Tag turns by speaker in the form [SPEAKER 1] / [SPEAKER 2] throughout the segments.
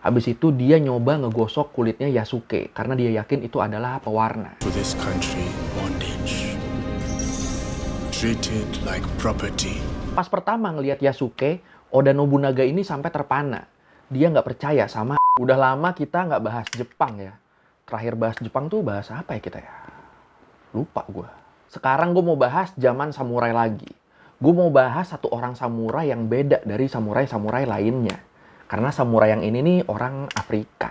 [SPEAKER 1] Habis itu dia nyoba ngegosok kulitnya Yasuke karena dia yakin itu adalah pewarna.
[SPEAKER 2] To this country, bondage. Treated like property.
[SPEAKER 1] Pas pertama ngelihat Yasuke, Oda Nobunaga ini sampai terpana. Dia nggak percaya sama. Udah lama kita nggak bahas Jepang ya. Terakhir bahas Jepang tuh bahas apa ya kita ya? Lupa gue. Sekarang gue mau bahas zaman samurai lagi. Gue mau bahas satu orang samurai yang beda dari samurai-samurai lainnya. Karena samurai yang ini nih orang Afrika.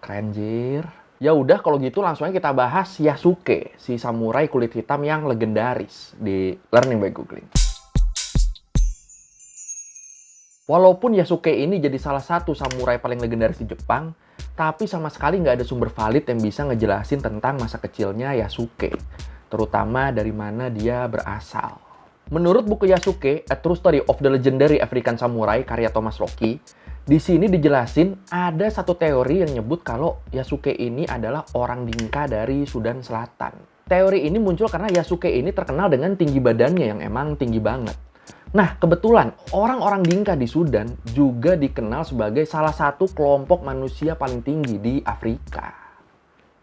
[SPEAKER 1] Keren jir. Ya udah kalau gitu langsung aja kita bahas Yasuke, si samurai kulit hitam yang legendaris di Learning by Googling. Walaupun Yasuke ini jadi salah satu samurai paling legendaris di Jepang, tapi sama sekali nggak ada sumber valid yang bisa ngejelasin tentang masa kecilnya Yasuke, terutama dari mana dia berasal. Menurut buku Yasuke, A True Story of the Legendary African Samurai karya Thomas Rocky, di sini dijelasin ada satu teori yang nyebut kalau Yasuke ini adalah orang Dinka dari Sudan Selatan. Teori ini muncul karena Yasuke ini terkenal dengan tinggi badannya yang emang tinggi banget. Nah, kebetulan orang-orang Dinka di Sudan juga dikenal sebagai salah satu kelompok manusia paling tinggi di Afrika.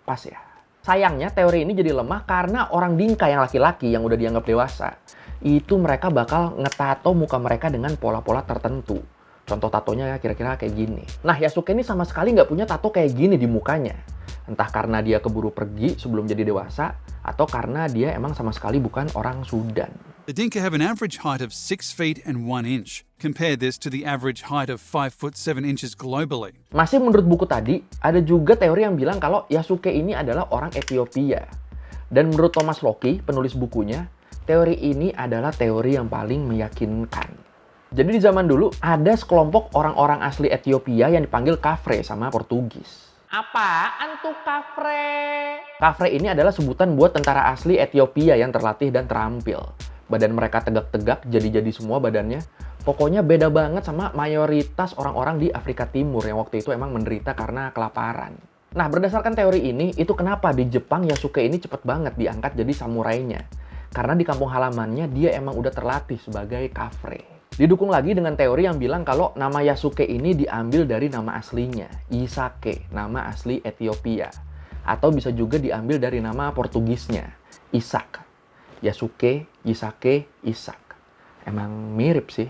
[SPEAKER 1] Pas ya? Sayangnya teori ini jadi lemah karena orang Dinka yang laki-laki yang udah dianggap dewasa, itu mereka bakal ngetato muka mereka dengan pola-pola tertentu. Contoh tatonya ya kira-kira kayak gini. Nah, Yasuke ini sama sekali nggak punya tato kayak gini di mukanya. Entah karena dia keburu pergi sebelum jadi dewasa, atau karena dia emang sama sekali bukan orang Sudan.
[SPEAKER 3] The Dinka have an average height of 6 feet and 1 inch. Compare this to the average height of 5 foot 7 inches globally.
[SPEAKER 1] Masih menurut buku tadi, ada juga teori yang bilang kalau Yasuke ini adalah orang Ethiopia. Dan menurut Thomas Rocky, penulis bukunya, teori ini adalah teori yang paling meyakinkan. Jadi di zaman dulu, ada sekelompok orang-orang asli Ethiopia yang dipanggil Kafre sama Portugis. Apaan tuh Kafre? Kafre ini adalah sebutan buat tentara asli Ethiopia yang terlatih dan terampil. Badan mereka tegak-tegak, jadi-jadi semua badannya. Pokoknya beda banget sama mayoritas orang-orang di Afrika Timur yang waktu itu emang menderita karena kelaparan. Nah, berdasarkan teori ini, itu kenapa di Jepang Yasuke ini cepet banget diangkat jadi samurainya. Karena di kampung halamannya dia emang udah terlatih sebagai Kafre. Didukung lagi dengan teori yang bilang kalau nama Yasuke ini diambil dari nama aslinya, Isake, nama asli Ethiopia. Atau bisa juga diambil dari nama Portugisnya, Isak. Yasuke, Isake, Isak. Emang mirip sih.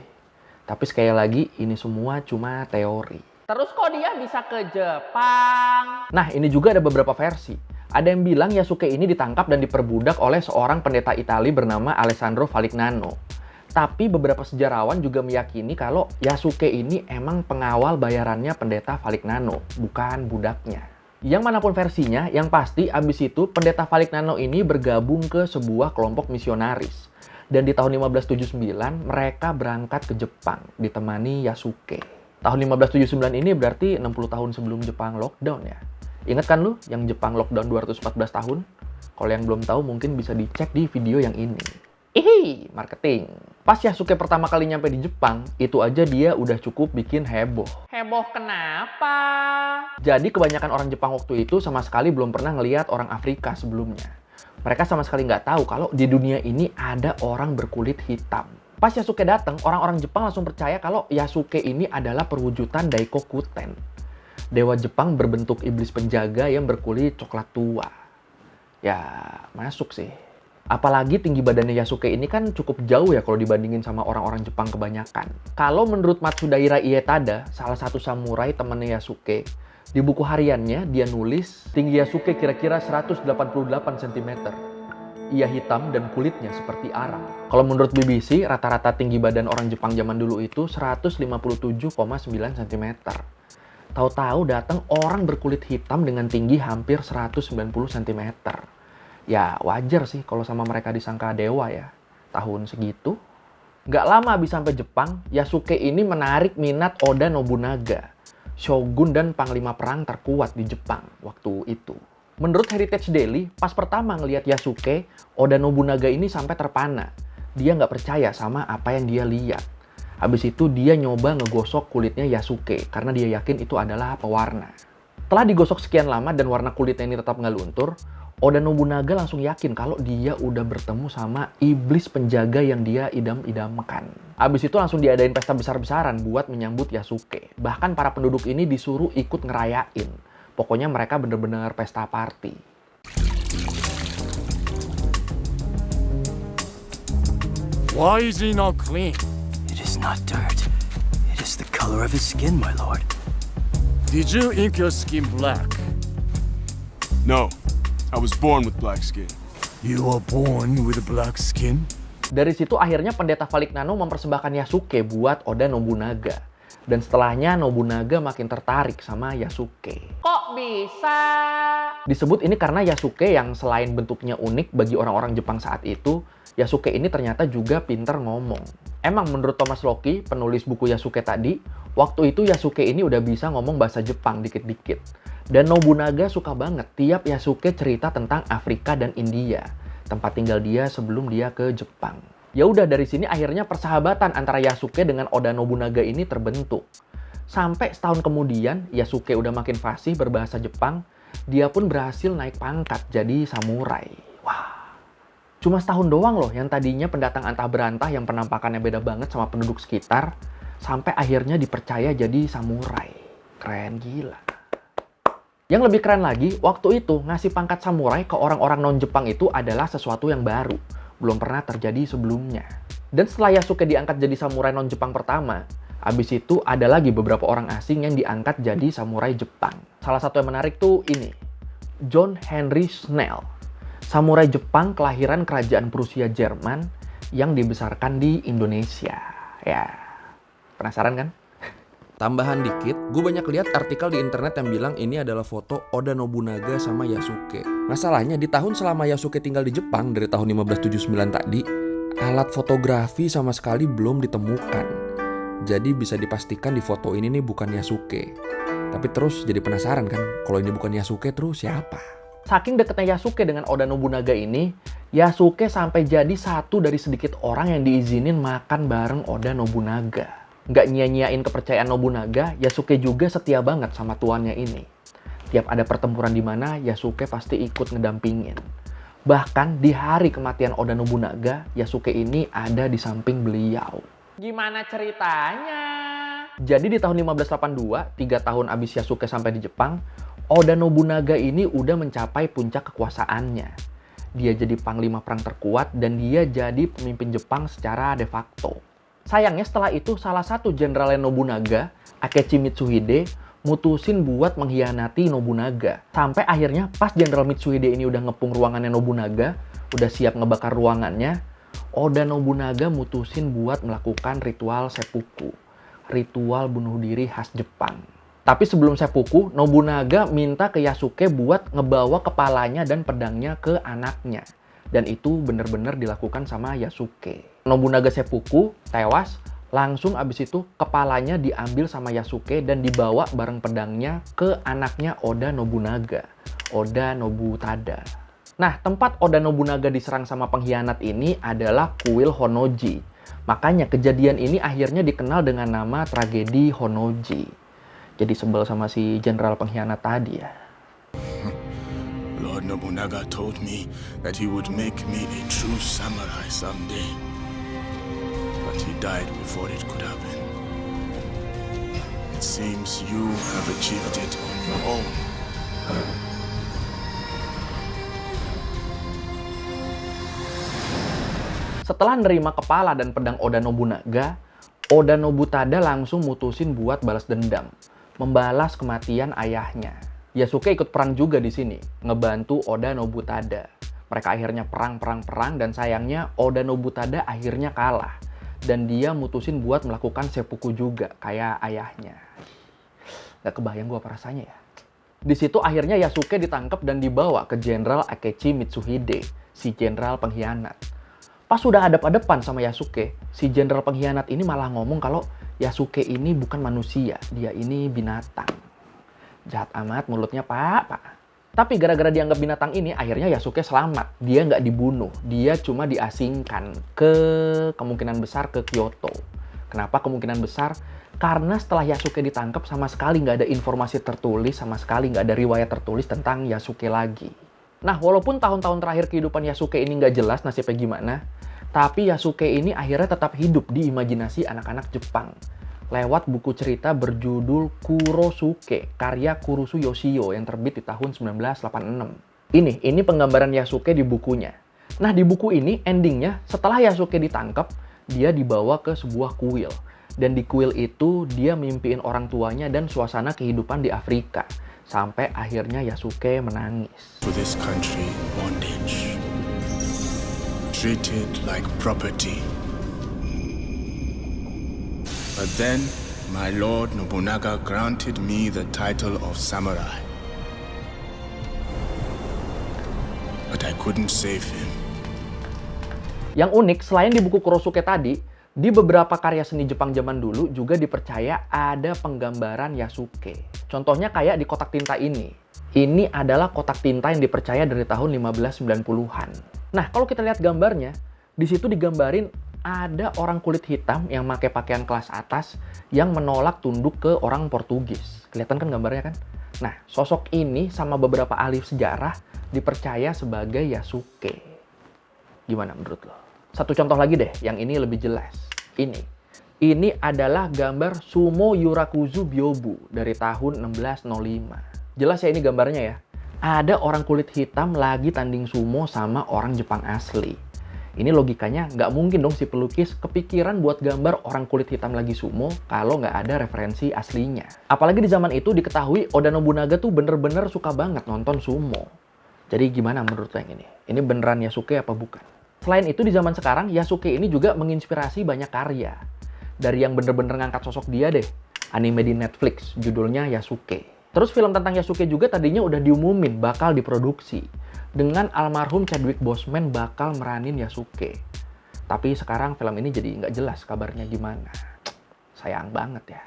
[SPEAKER 1] Tapi sekali lagi, ini semua cuma teori. Terus kok dia bisa ke Jepang? Nah, ini juga ada beberapa versi. Ada yang bilang Yasuke ini ditangkap dan diperbudak oleh seorang pendeta Italia bernama Alessandro Falignano. Tapi beberapa sejarawan juga meyakini kalau Yasuke ini emang pengawal bayarannya pendeta Falignano, bukan budaknya. Yang manapun versinya, yang pasti abis itu pendeta Falignano ini bergabung ke sebuah kelompok misionaris. Dan di tahun 1579 mereka berangkat ke Jepang ditemani Yasuke. Tahun 1579 ini berarti 60 tahun sebelum Jepang lockdown ya. Ingat kan lu yang Jepang lockdown 214 tahun? Kalau yang belum tahu mungkin bisa dicek di video yang ini. Marketing. Pas Yasuke pertama kali nyampe di Jepang, itu aja dia udah cukup bikin heboh. Heboh kenapa? Jadi kebanyakan orang Jepang waktu itu sama sekali belum pernah ngelihat orang Afrika sebelumnya. Mereka sama sekali nggak tahu kalau di dunia ini ada orang berkulit hitam. Pas Yasuke datang, orang-orang Jepang langsung percaya kalau Yasuke ini adalah perwujudan Daikokuten. Dewa Jepang berbentuk iblis penjaga yang berkulit coklat tua. Ya, masuk sih. Apalagi tinggi badannya Yasuke ini kan cukup jauh ya kalau dibandingin sama orang-orang Jepang kebanyakan. Kalau menurut Matsudaira Ietada, salah satu samurai temannya Yasuke, di buku hariannya dia nulis tinggi Yasuke kira-kira 188 cm. Ia hitam dan kulitnya seperti arang. Kalau menurut BBC, rata-rata tinggi badan orang Jepang zaman dulu itu 157,9 cm. Tahu-tahu datang orang berkulit hitam dengan tinggi hampir 190 cm. Ya wajar sih kalau sama mereka disangka dewa ya. Tahun segitu. Gak lama habis sampai Jepang, Yasuke ini menarik minat Oda Nobunaga, shogun dan panglima perang terkuat di Jepang waktu itu. Menurut Heritage Daily, pas pertama ngelihat Yasuke, Oda Nobunaga ini sampai terpana. Dia nggak percaya sama apa yang dia lihat. Habis itu dia nyoba ngegosok kulitnya Yasuke karena dia yakin itu adalah pewarna. Setelah digosok sekian lama dan warna kulitnya ini tetap nggak luntur, Oda Nobunaga langsung yakin kalau dia udah bertemu sama iblis penjaga yang dia idam-idamkan. Abis itu langsung diadain pesta besar-besaran buat menyambut Yasuke. Bahkan para penduduk ini disuruh ikut ngerayain. Pokoknya mereka bener-bener pesta party.
[SPEAKER 2] Why is he not clean?
[SPEAKER 4] It is not dirt. It is the color of his skin, my lord.
[SPEAKER 2] Did you ink your skin black?
[SPEAKER 5] No, I was born with black skin.
[SPEAKER 2] You were born with a black skin?
[SPEAKER 1] Dari situ akhirnya pendeta Valignano mempersembahkan Yasuke buat Oda Nobunaga. Dan setelahnya Nobunaga makin tertarik sama Yasuke. Kok bisa? Disebut ini karena Yasuke yang selain bentuknya unik bagi orang-orang Jepang saat itu, Yasuke ini ternyata juga pinter ngomong. Emang menurut Thomas Loki, penulis buku Yasuke tadi, waktu itu Yasuke ini udah bisa ngomong bahasa Jepang dikit-dikit. Dan Nobunaga suka banget tiap Yasuke cerita tentang Afrika dan India, tempat tinggal dia sebelum dia ke Jepang. Ya udah dari sini akhirnya persahabatan antara Yasuke dengan Oda Nobunaga ini terbentuk. Sampai setahun kemudian Yasuke udah makin fasih berbahasa Jepang, dia pun berhasil naik pangkat jadi samurai. Wah. Cuma setahun doang loh yang tadinya pendatang antah berantah yang penampakannya beda banget sama penduduk sekitar, sampai akhirnya dipercaya jadi samurai. Keren gila. Yang lebih keren lagi, waktu itu ngasih pangkat samurai ke orang-orang non-Jepang itu adalah sesuatu yang baru. Belum pernah terjadi sebelumnya. Dan setelah Yasuke diangkat jadi samurai non-Jepang pertama, abis itu ada lagi beberapa orang asing yang diangkat jadi samurai Jepang. Salah satu yang menarik tuh ini, John Henry Snell. Samurai Jepang kelahiran kerajaan Prusia Jerman yang dibesarkan di Indonesia. Ya, penasaran kan? Tambahan dikit, gue banyak lihat artikel di internet yang bilang ini adalah foto Oda Nobunaga sama Yasuke. Masalahnya di tahun selama Yasuke tinggal di Jepang dari tahun 1579 tadi, alat fotografi sama sekali belum ditemukan. Jadi bisa dipastikan di foto ini nih bukan Yasuke. Tapi terus jadi penasaran kan, kalau ini bukan Yasuke terus siapa? Saking deketnya Yasuke dengan Oda Nobunaga ini, Yasuke sampai jadi satu dari sedikit orang yang diizinin makan bareng Oda Nobunaga. Nggak nyia-nyiain kepercayaan Nobunaga, Yasuke juga setia banget sama tuannya ini. Tiap ada pertempuran di mana, Yasuke pasti ikut ngedampingin. Bahkan di hari kematian Oda Nobunaga, Yasuke ini ada di samping beliau. Gimana ceritanya? Jadi di tahun 1582, 3 tahun abis Yasuke sampai di Jepang, Oda Nobunaga ini udah mencapai puncak kekuasaannya. Dia jadi panglima perang terkuat dan dia jadi pemimpin Jepang secara de facto. Sayangnya setelah itu salah satu jenderal Nobunaga, Akechi Mitsuhide, mutusin buat mengkhianati Nobunaga. Sampai akhirnya pas Jenderal Mitsuhide ini udah ngepung ruangannya Nobunaga, udah siap ngebakar ruangannya, Oda Nobunaga mutusin buat melakukan ritual seppuku. Ritual bunuh diri khas Jepang. Tapi sebelum seppuku, Nobunaga minta ke Yasuke buat ngebawa kepalanya dan pedangnya ke anaknya. Dan itu bener-bener dilakukan sama Yasuke. Nobunaga seppuku, tewas, langsung abis itu kepalanya diambil sama Yasuke dan dibawa bareng pedangnya ke anaknya Oda Nobunaga, Oda Nobutada. Nah, tempat Oda Nobunaga diserang sama pengkhianat ini adalah kuil Honnoji. Makanya kejadian ini akhirnya dikenal dengan nama tragedi Honnoji. Jadi sebel sama si jenderal pengkhianat tadi ya.
[SPEAKER 2] Lord Nobunaga told me that he would make me a true samurai someday. But he died before it could happen. It seems you have achieved it on your own.
[SPEAKER 1] Setelah nerima kepala dan pedang Oda Nobunaga, Oda Nobutada langsung mutusin buat balas dendam, membalas kematian ayahnya. Yasuke ikut perang juga di sini, ngebantu Oda Nobutada. Mereka akhirnya perang dan sayangnya Oda Nobutada akhirnya kalah. Dan dia mutusin buat melakukan seppuku juga, kayak ayahnya. Gak kebayang gue apa rasanya ya. Di situ akhirnya Yasuke ditangkap dan dibawa ke Jenderal Akechi Mitsuhide, si jenderal pengkhianat. Pas sudah hadap-hadapan sama Yasuke, si jenderal pengkhianat ini malah ngomong kalau Yasuke ini bukan manusia, dia ini binatang. Jahat amat mulutnya, Pak. Tapi gara-gara dianggap binatang ini, akhirnya Yasuke selamat. Dia nggak dibunuh, dia cuma diasingkan ke kemungkinan besar ke Kyoto. Kenapa kemungkinan besar? Karena setelah Yasuke ditangkap sama sekali nggak ada informasi tertulis, sama sekali nggak ada riwayat tertulis tentang Yasuke lagi. Nah, walaupun tahun-tahun terakhir kehidupan Yasuke ini nggak jelas nasibnya gimana, tapi Yasuke ini akhirnya tetap hidup di imajinasi anak-anak Jepang lewat buku cerita berjudul Kurosuke, karya Kurusu Yoshio yang terbit di tahun 1986. Ini penggambaran Yasuke di bukunya. Nah, di buku ini endingnya setelah Yasuke ditangkap, dia dibawa ke sebuah kuil. Dan di kuil itu dia mimpiin orang tuanya dan suasana kehidupan di Afrika. Sampai akhirnya Yasuke menangis.
[SPEAKER 2] To this country, bondage. Treated like property. But then, my lord Nobunaga granted me the title of samurai. But I couldn't save him.
[SPEAKER 1] Yang unik, selain di buku Kurosuke tadi, di beberapa karya seni Jepang zaman dulu juga dipercaya ada penggambaran Yasuke. Contohnya kayak di kotak tinta ini. Ini adalah kotak tinta yang dipercaya dari tahun 1590-an. Nah, kalau kita lihat gambarnya, di situ digambarin ada orang kulit hitam yang pakai pakaian kelas atas yang menolak tunduk ke orang Portugis. Kelihatan kan gambarnya kan? Nah, sosok ini sama beberapa ahli sejarah dipercaya sebagai Yasuke. Gimana menurut lo? Satu contoh lagi deh, yang ini lebih jelas. Ini adalah gambar Sumo Yurakuzu Byobu dari tahun 1605. Jelas ya ini gambarnya ya. Ada orang kulit hitam lagi tanding sumo sama orang Jepang asli. Ini logikanya nggak mungkin dong si pelukis kepikiran buat gambar orang kulit hitam lagi sumo kalau nggak ada referensi aslinya. Apalagi di zaman itu diketahui Oda Nobunaga tuh bener-bener suka banget nonton sumo. Jadi gimana menurut lo yang ini? Ini beneran Yasuke apa bukan? Selain itu di zaman sekarang, Yasuke ini juga menginspirasi banyak karya. Dari yang bener-bener ngangkat sosok dia deh. Anime di Netflix, judulnya Yasuke. Terus film tentang Yasuke juga tadinya udah diumumin bakal diproduksi. Dengan almarhum Chadwick Boseman bakal meranin Yasuke. Tapi sekarang film ini jadi nggak jelas kabarnya gimana. Sayang banget ya.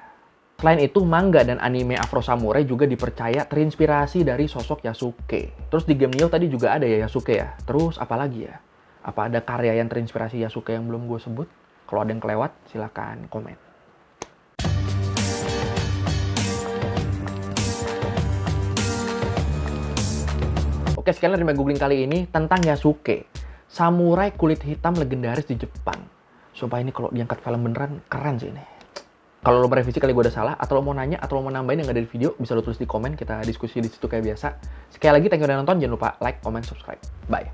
[SPEAKER 1] Selain itu, manga dan anime Afro Samurai juga dipercaya terinspirasi dari sosok Yasuke. Terus di game Nioh tadi juga ada ya Yasuke ya. Terus apa lagi ya? Apa ada karya yang terinspirasi Yasuke yang belum gue sebut? Kalau ada yang kelewat, silakan komen. Oke, sekian dari googling kali ini tentang Yasuke, samurai kulit hitam legendaris di Jepang. Sumpah ini kalau diangkat film beneran, keren sih ini. Kalau lo merevisi kali gue udah salah, atau lo mau nanya, atau lo mau nambahin yang nggak ada di video, bisa lo tulis di komen, kita diskusi di situ kayak biasa. Sekali lagi, thank you udah nonton, jangan lupa like, comment, subscribe. Bye.